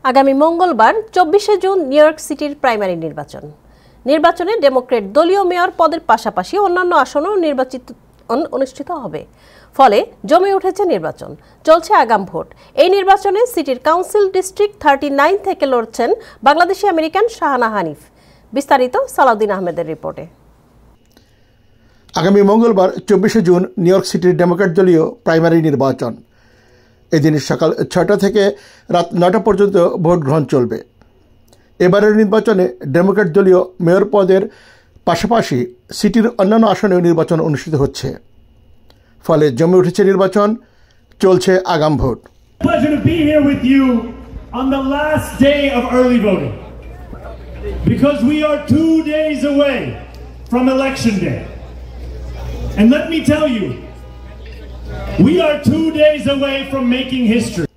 আগামী মঙ্গলবার 24 June new York সিটির প্রাইমারি নির্বাচনে ডেমোক্রেট দলীয় মেয়র পদের পাশাপাশি অন্যান্য আসনেও অনুষ্ঠিত হবে। ফলে জমে উঠেছে নির্বাচন, চলছে আগাম ভোট। এই নির্বাচনে সিটির কাউন্সিল ডিস্ট্রিক্ট 39 থেকে লড়ছেন বাংলাদেশি আমেরিকান শাহানা হানিফ। বিস্তারিত সালাউদ্দিন আহমেদের রিপোর্টে। আগামী মঙ্গলবার 24 জুন নিউ ইয়র্ক সিটির ডেমোক্রেট দলীয় প্রাইমারি নির্বাচন। এদিন সকাল 6টা থেকে রাত 9টা পর্যন্ত ভোট গ্রহণ চলবে। এবারের নির্বাচনে ডেমোক্রেট দলীয় মেয়র পদের পাশাপাশি সিটির অন্যান্য আসনেও নির্বাচন অনুষ্ঠিত হচ্ছে। ফলে জমে উঠেছে নির্বাচন, চলছে আগাম vote. Pleasure to be here with you on the last day of early voting, because we are 2 days away from election day. And let me tell you, we are 2 days away from making history.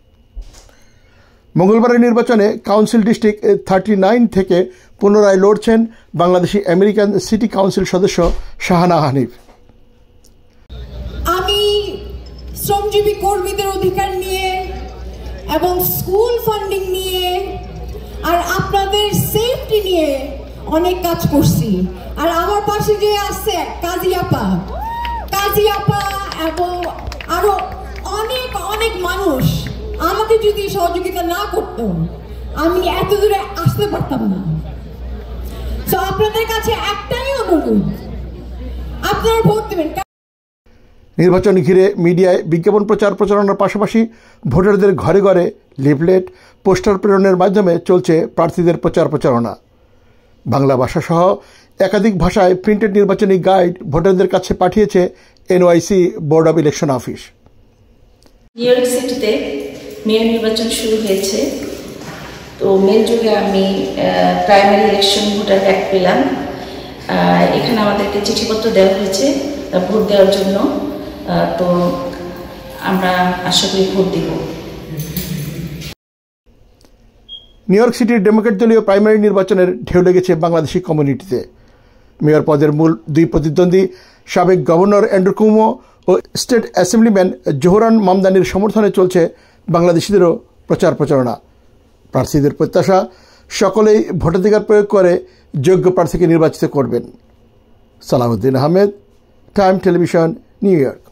মঙ্গলবারের নির্বাচনে council district 39 থেকে পুনরায় লড়ছেন Bangladeshi American city council সদস্য শাহানা হানিফ। আমি শ্রমজীবী কর্মীদের অধিকার নিয়ে এবং স্কুল ফান্ডিং নিয়ে আর আপনাদের সেফটি নিয়ে অনেক কাজ করছি। আর আমার পাশে যে আছে কাজী আপা এবং আরো অনেক অনেক মানুষ আমাকে যদি সহযোগিতা না করতো আমি এত দূরে আসতে পারতাম না। তো আপনাদের কাছে একটাই অনুরোধ, আপনারা ভোট দেবেন। নির্বাচন ঘিরে মিডিয়ায় বিজ্ঞাপন প্রচারণার পাশাপাশি ভোটারদের ঘরে ঘরে লিফলেট, পোস্টার প্রেরণের মাধ্যমে চলছে প্রার্থীদের প্রচারণা। বাংলা ভাষাসহ একাধিক ভাষায় প্রিন্টেড নির্বাচনী গাইড ভোটারদের কাছে পাঠিয়েছে NYC board of election office. New York সিটিতে মেয়র নির্বাচন শুরু হয়েছে। তো মেল যুগে আমি প্রাইমারি ইলেকশন ভোটার কার্ড পেলাম। এখানে আমাদেরকে চিঠিপত্র দেওয়া হয়েছে ভোট দেওয়ার জন্য। তো আমরা আশা করি ভোট দিব। নিউ ইয়র্ক সিটির ডেমোক্রেট দলীয় প্রাইমারি নির্বাচনের ঢেউ লেগেছে বাংলাদেশি কমিউনিটিতে। মেয়র পদের মূল দুই প্রতিদ্বন্দ্বী সাবেক গভর্নর অ্যান্ড্রু কুমো ও স্টেট অ্যাসেম্বলিম্যান জোহরান মামদানির সমর্থনে চলছে বাংলাদেশিদেরও প্রচারণা। প্রার্থীদের প্রত্যাশা সকলেই ভোটাধিকার প্রয়োগ করে যোগ্য প্রার্থীকে নির্বাচিত করবেন। Salauddin Ahmed, Time television, New York.